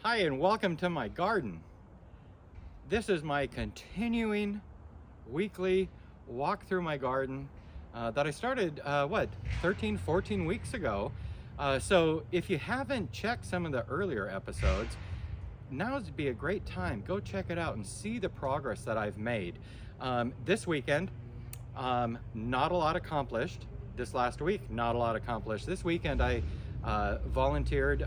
Hi and welcome to my garden. This is my continuing weekly walk through my garden that I started, 13, 14 weeks ago. So if you haven't checked some of the earlier episodes, now would be a great time. Go check it out and see the progress that I've made. This weekend, not a lot accomplished. This last week, not a lot accomplished. This weekend, I volunteered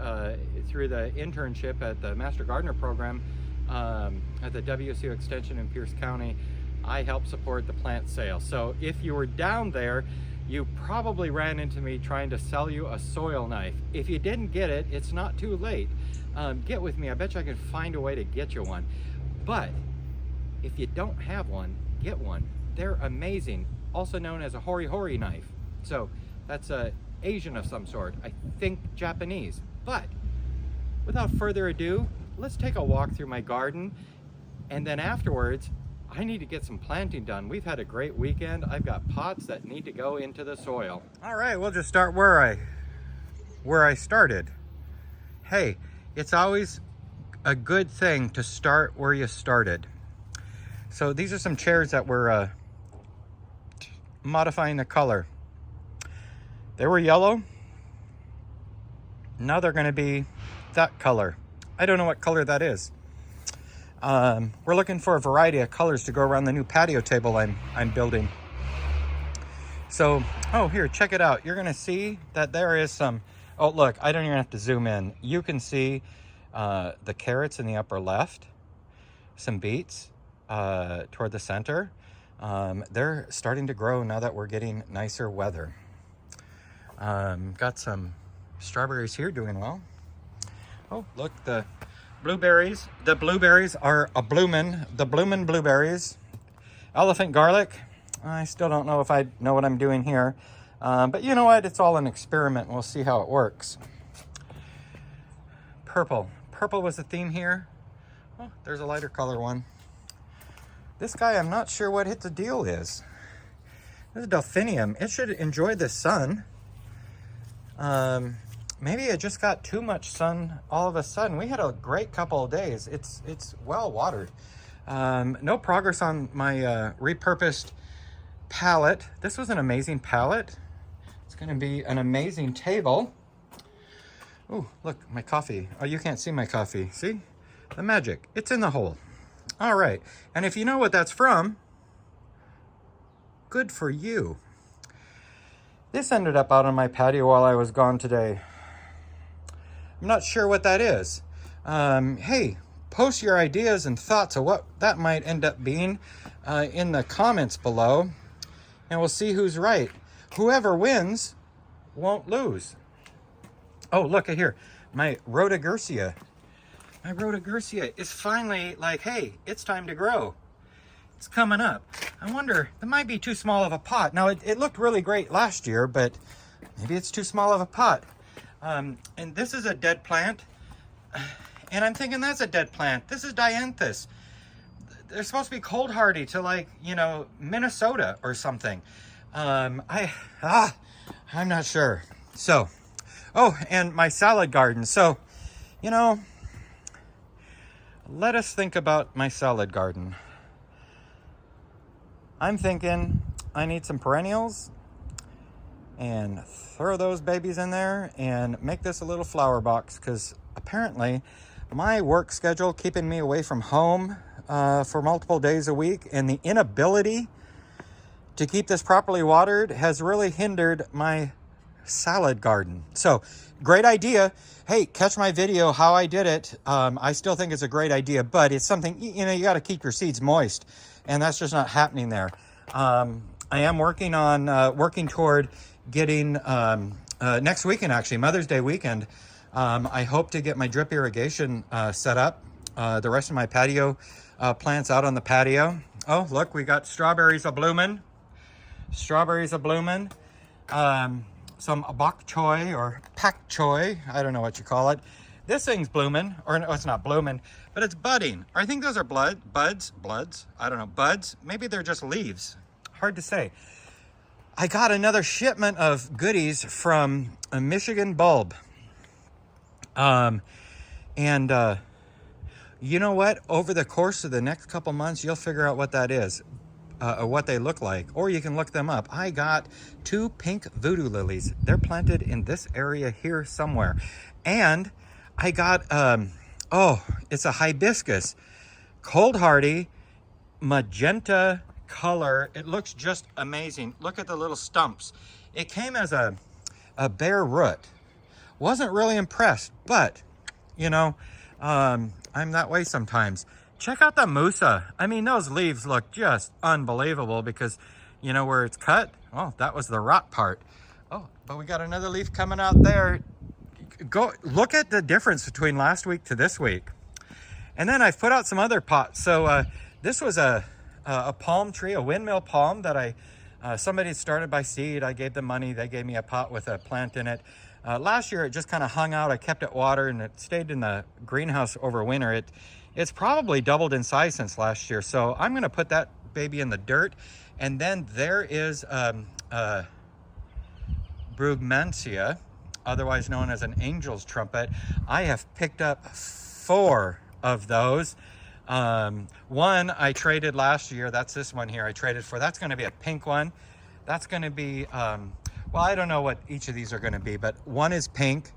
through the internship at the Master Gardener program at the WSU Extension in Pierce County. I helped support the plant sale. So if you were down there, you probably ran into me trying to sell you a soil knife. If you didn't get it, it's not too late. Get with me. I bet you I can find a way to get you one. But if you don't have one, get one. They're amazing. Also known as a hori hori knife. So that's a Asian of some sort, I think Japanese. But without further ado, let's take a walk through my garden, and then afterwards I need to get some planting done. We've had a great weekend. I've got pots that need to go into the soil. All right, we'll just start where I started. Hey, it's always a good thing to start where you started. So these are some chairs that we're modifying the color. They were yellow. Now they're going to be that color. I don't know what color that is. We're looking for a variety of colors to go around the new patio table I'm building. So, here, check it out. You're going to see that there is some, look, I don't even have to zoom in. You can see the carrots in the upper left, some beets toward the center. They're starting to grow now that we're getting nicer weather. Got some strawberries here doing well. Oh, look, the blueberries. The blueberries are bloomin' blueberries. Elephant garlic. I still don't know if I know what I'm doing here. But you know what? It's all an experiment. We'll see how it works. Purple. Purple was the theme here. Oh, there's a lighter color one. This guy, I'm not sure what the deal is. This is delphinium. It should enjoy the sun. Maybe it just got too much sun all of a sudden. We had a great couple of days. It's well watered. No progress on my repurposed pallet. This was an amazing pallet. It's going to be an amazing table. Oh, look, my coffee. Oh, you can't see my coffee. See? The magic. It's in the hole. All right. And if you know what that's from, good for you. This ended up out on my patio while I was gone today. I'm not sure what that is. Hey, post your ideas and thoughts of what that might end up being in the comments below, and we'll see who's right. Whoever wins won't lose. Oh, look at here. My Rhodogursia. My Rhodogursia is finally like, hey, it's time to grow. It's coming up. I wonder, it might be too small of a pot. Now, it looked really great last year, but maybe it's too small of a pot. And this is a dead plant. And I'm thinking that's a dead plant. This is dianthus. They're supposed to be cold hardy to, like, Minnesota or something. I'm not sure. So, and my salad garden. So, let us think about my salad garden. I'm thinking I need some perennials and throw those babies in there and make this a little flower box, because apparently my work schedule keeping me away from home for multiple days a week and the inability to keep this properly watered has really hindered my salad garden. So, great idea. Hey, catch my video how I did it. I still think it's a great idea, but it's something, you got to keep your seeds moist, and that's just not happening there. I am working toward getting next weekend, actually, Mother's Day weekend. I hope to get my drip irrigation set up. The rest of my patio plants out on the patio. Oh, look, we got strawberries a-bloomin'. Strawberries a-bloomin'. Some bok choy or pak choy. I don't know what you call it. This thing's blooming, or no, it's not blooming, but it's budding. Or I think those are buds. I don't know, buds. Maybe they're just leaves. Hard to say. I got another shipment of goodies from a Michigan Bulb. And you know what? Over the course of the next couple months, you'll figure out what that is, or what they look like, or you can look them up. I got 2 pink voodoo lilies. They're planted in this area here somewhere. And I got, oh, it's a hibiscus, cold hardy, magenta color. It looks just amazing. Look at the little stumps. It came as a bare root. Wasn't really impressed, but you know, I'm that way sometimes. Check out the Musa. I mean, those leaves look just unbelievable because, you know, where it's cut, oh, that was the rot part. Oh, but we got another leaf coming out there. Go look at the difference between last week to this week. And then I've put out some other pots. So this was a palm tree, a windmill palm that somebody started by seed. I gave them money. They gave me a pot with a plant in it. Last year, it just kind of hung out. I kept it watered, and it stayed in the greenhouse over winter. It's probably doubled in size since last year. So I'm going to put that baby in the dirt. And then there is Brugmansia, otherwise known as an angel's trumpet. I have picked up 4 of those. One I traded last year. That's this one here I traded for. That's going to be a pink one. That's going to be, well, I don't know what each of these are going to be, but one is pink.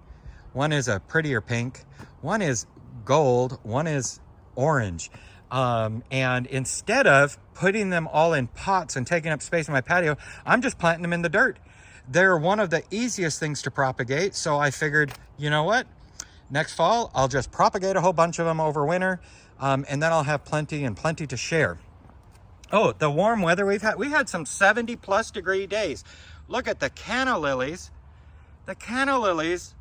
One is a prettier pink. One is gold. One is orange. And instead of putting them all in pots and taking up space in my patio, I'm just planting them in the dirt. They're one of the easiest things to propagate. So I figured, you know what? Next fall, I'll just propagate a whole bunch of them over winter. And then I'll have plenty to share. Oh, the warm weather we had some 70+ degree days. Look at the canna lilies. The canna lilies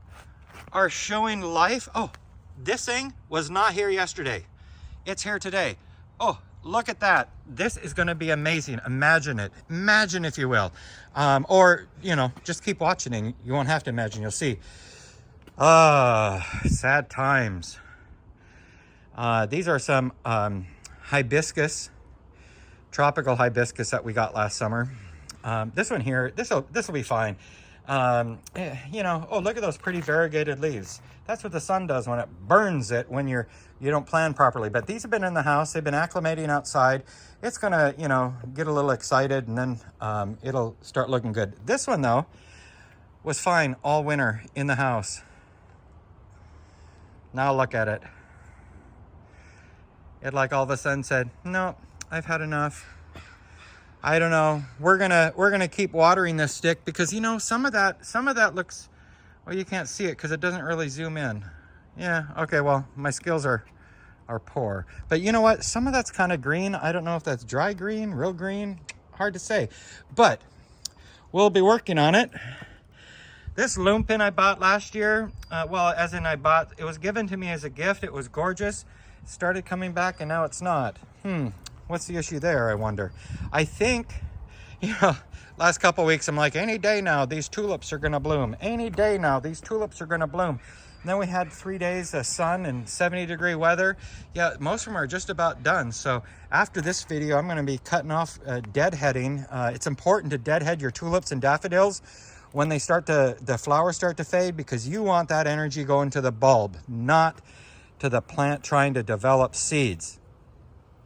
are showing life. Oh, this thing was not here yesterday. It's here today. Oh, look at that. This is going to be amazing. Imagine it. Imagine, if you will. Or, you know, just keep watching and you won't have to imagine. You'll see. Sad times. These are some hibiscus, tropical hibiscus that we got last summer. This one here, this will be fine. You know, oh, look at those pretty variegated leaves. That's what the sun does when it burns it when you don't plan properly. But these have been in the house. They've been acclimating outside. It's gonna, you know, get a little excited, and then it'll start looking good. This one though was fine all winter in the house. Now look at it. It like all of a sudden said, no, I've had enough. I don't know. We're gonna keep watering this stick because, you know, some of that looks, well, you can't see it because it doesn't really zoom in. Yeah, okay, well, my skills are poor. But you know what? Some of that's kind of green. I don't know if that's dry green, real green, hard to say. But we'll be working on it. This Lumpin I bought last year, well, as in it was given to me as a gift. It was gorgeous. It started coming back and now it's not. What's the issue there, I wonder? I think, you know, last couple of weeks I'm like, any day now these tulips are gonna bloom. Any day now these tulips are gonna bloom. And then we had 3 days of sun and 70-degree weather. Yeah, most of them are just about done. So after this video, I'm gonna be cutting off deadheading. It's important to deadhead your tulips and daffodils when they the flowers start to fade, because you want that energy going to the bulb, not to the plant trying to develop seeds.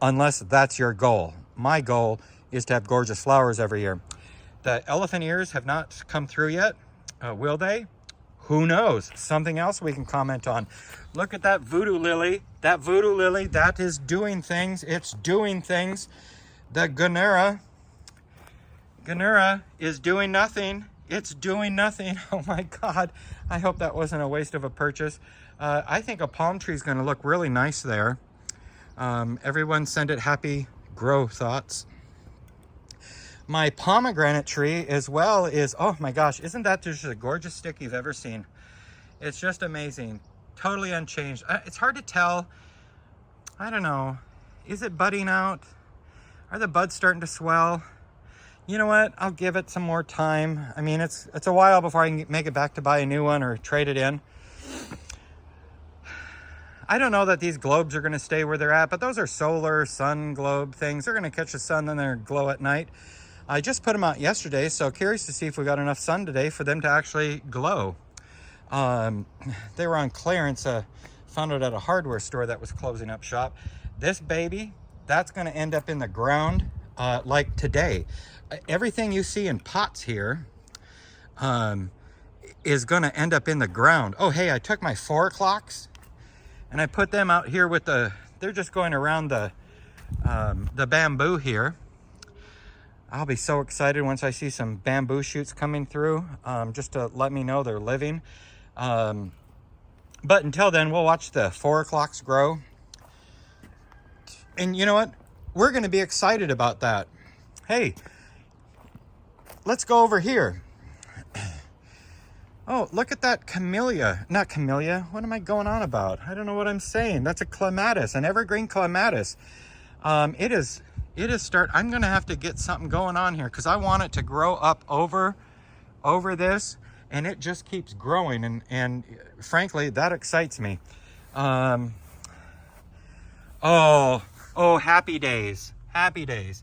Unless that's your goal. My goal is to have gorgeous flowers every year. The elephant ears have not come through yet. Will they? Who knows? Something else we can comment on. Look at that voodoo lily. That voodoo lily, that is doing things. It's doing things. The Gunnera is doing nothing. It's doing nothing. Oh my God. I hope that wasn't a waste of a purchase. I think a palm tree is going to look really nice there. Everyone send it happy grow thoughts. My pomegranate tree as well is, oh my gosh, isn't that just a gorgeous stick you've ever seen? It's just amazing. Totally unchanged. It's hard to tell. I don't know. Is it budding out? Are the buds starting to swell? You know what? I'll give it some more time. I mean, it's a while before I can make it back to buy a new one or trade it in. I don't know that these globes are going to stay where they're at, but those are solar sun globe things. They're going to catch the sun, then they're glow at night. I just put them out yesterday, so curious to see if we got enough sun today for them to actually glow. They were on clearance, found it at a hardware store that was closing up shop. This baby, that's going to end up in the ground like today. Everything you see in pots here is going to end up in the ground. Oh, hey, I took my 4 o'clocks and I put them out here with they're just going around the bamboo here. I'll be so excited once I see some bamboo shoots coming through, just to let me know they're living. But until then, we'll watch the 4 o'clocks grow. And you know what? We're going to be excited about that. Hey, let's go over here. Oh, look at that camellia. Not camellia. What am I going on about? I don't know what I'm saying. That's a clematis, an evergreen clematis. I'm going to have to get something going on here because I want it to grow up over this, and it just keeps growing, and frankly, that excites me. Oh, happy days. Happy days.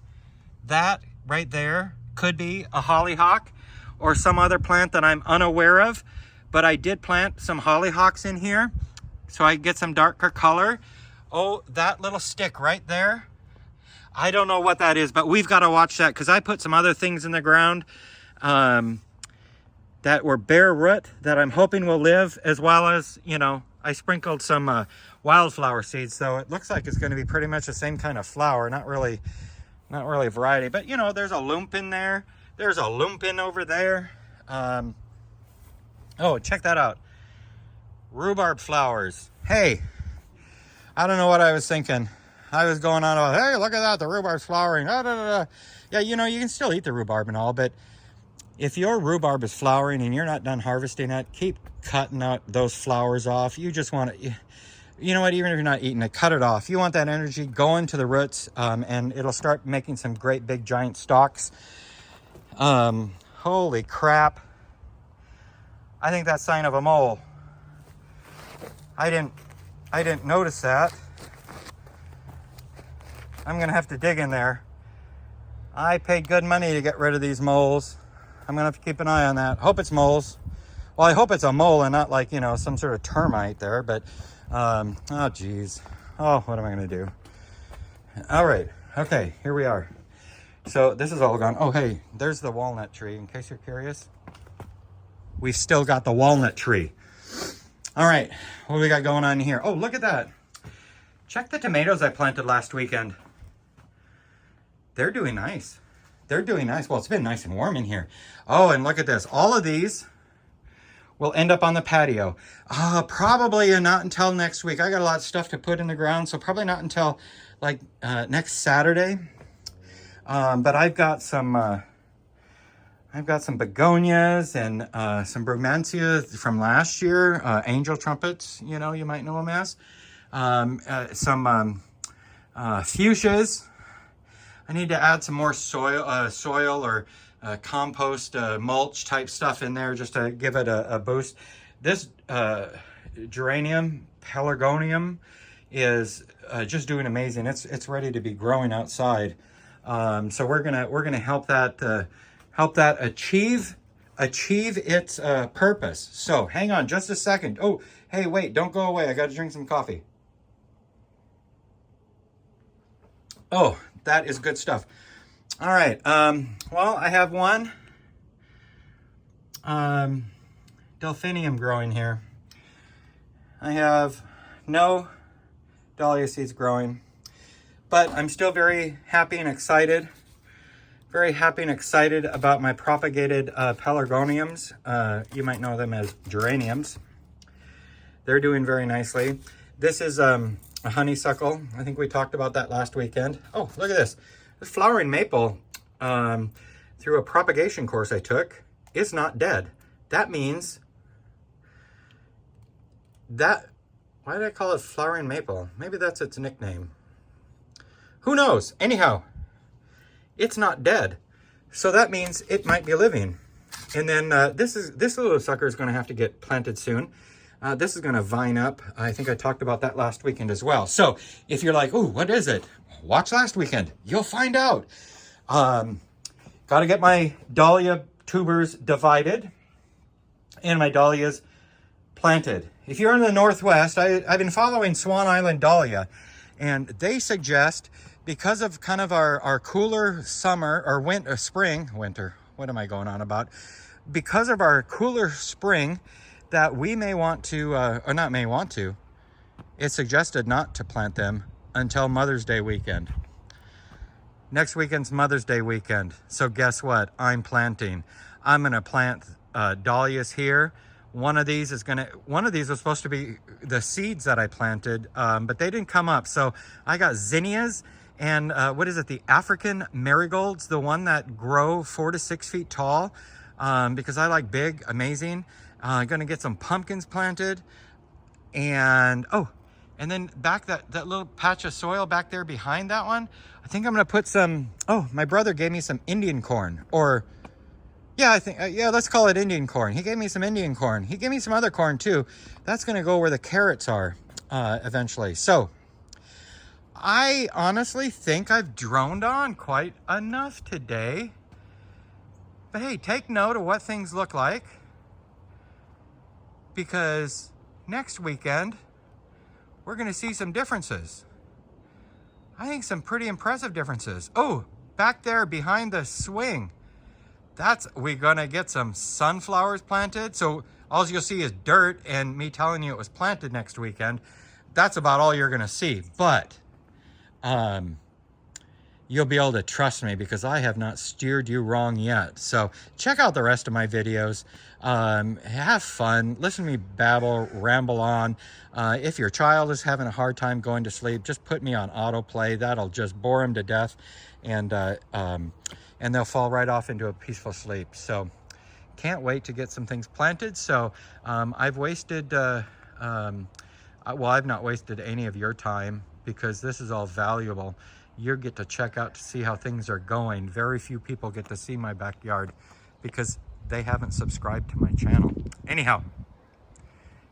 That right there could be a hollyhock or some other plant that I'm unaware of, but I did plant some hollyhocks in here so I get some darker color. Oh, that little stick right there. I don't know what that is, but we've got to watch that because I put some other things in the ground that were bare root that I'm hoping will live, as well as, I sprinkled some wildflower seeds, so it looks like it's going to be pretty much the same kind of flower, not really a variety, but there's a lupin there. There's a lupin over there. Oh, check that out. Rhubarb flowers. Hey, I don't know what I was thinking. I was going on about, hey, look at that, the rhubarb's flowering. Da, da, da, da. Yeah, you can still eat the rhubarb and all, but if your rhubarb is flowering and you're not done harvesting it, keep cutting out those flowers off. You just want to, you know what, even if you're not eating it, cut it off. You want that energy going to the roots, and it'll start making some great big giant stalks. Holy crap. I think that's a sign of a mole. I didn't notice that. I'm gonna have to dig in there. I paid good money to get rid of these moles. I'm gonna have to keep an eye on that. Hope it's moles. Well, I hope it's a mole and not like, some sort of termite there, but, oh geez. Oh, what am I gonna do? All right, okay, here we are. So this is all gone. Oh, hey, there's the walnut tree, in case you're curious. We've still got the walnut tree. All right, what do we got going on here? Oh, look at that. Check the tomatoes I planted last weekend. They're doing nice. They're doing nice. Well, it's been nice and warm in here. Oh, and look at this. All of these will end up on the patio. Probably not until next week. I got a lot of stuff to put in the ground, so probably not until like next Saturday. But I've got some begonias and some brugmansia from last year, angel trumpets, you might know them as. Some fuchsias. I need to add some more soil or compost, mulch type stuff in there just to give it a boost. This geranium, pelargonium, is just doing amazing. It's ready to be growing outside. So we're gonna help that achieve its purpose. So hang on just a second. Oh, hey, wait, don't go away. I got to drink some coffee. Oh, that is good stuff. All right. Well, I have one delphinium growing here. I have no dahlia seeds growing, but I'm still very happy and excited. Very happy and excited about my propagated pelargoniums. You might know them as geraniums. They're doing very nicely. This is a honeysuckle. I think we talked about that last weekend. Oh, look at this. This flowering maple, through a propagation course I took, is not dead. That means that, why did I call it flowering maple? Maybe that's its nickname. Who knows? Anyhow, it's not dead. So that means it might be living. And then this little sucker is going to have to get planted soon. This is going to vine up. I think I talked about that last weekend as well. So if you're like, ooh, what is it? Watch last weekend. You'll find out. Got to get my dahlia tubers divided and my dahlias planted. if you're in the Northwest, I've been following Swan Island Dahlia, and they suggest, because of kind of our cooler summer or winter, what am I going on about? Because of our cooler spring, that we may want to, or not may want to, it's suggested not to plant them until Mother's Day weekend. Next weekend's Mother's Day weekend. So guess what? I'm planting. I'm gonna plant dahlias here. One of these was supposed to be the seeds that I planted, but they didn't come up. So I got zinnias and what is it? The African marigolds, the one that grow 4 to 6 feet tall, because I like big, amazing. I'm gonna get some pumpkins planted, and and then back that little patch of soil back there behind that one, I think I'm gonna put some, my brother gave me some Indian corn, or yeah, I think, let's call it Indian corn. He gave me some Indian corn. He gave me some other corn too. That's gonna go where the carrots are eventually. So I honestly think I've droned on quite enough today. But hey, take note of what things look like, because next weekend, we're gonna see some differences. I think some pretty impressive differences. Oh, back there behind the swing, we're gonna get some sunflowers planted. So all you'll see is dirt and me telling you it was planted next weekend. That's about all you're gonna see. But you'll be able to trust me because I have not steered you wrong yet. So check out the rest of my videos. Have fun, listen to me babble, ramble on. If your child is having a hard time going to sleep, just put me on autoplay. That'll just bore them to death, and they'll fall right off into a peaceful sleep. So can't wait to get some things planted. So I've not wasted any of your time, because this is all valuable. You get to check out to see how things are going. Very few people get to see my backyard because they haven't subscribed to my channel. Anyhow,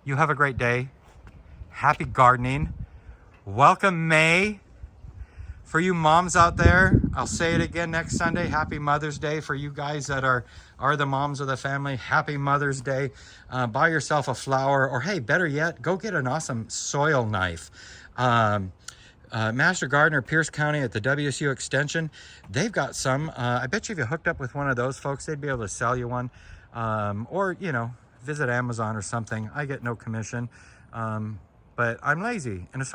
you have a great day. Happy gardening. Welcome May. For you moms out there, I'll say it again next Sunday. Happy Mother's Day. For you guys that are the moms of the family, happy Mother's Day. Buy yourself a flower, or hey, better yet, go get an awesome soil knife. Master Gardener, Pierce County at the WSU Extension, they've got some. I bet you if you hooked up with one of those folks, they'd be able to sell you one. Or, visit Amazon or something. I get no commission. But I'm lazy, and a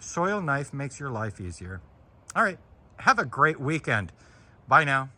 soil knife makes your life easier. All right, have a great weekend. Bye now.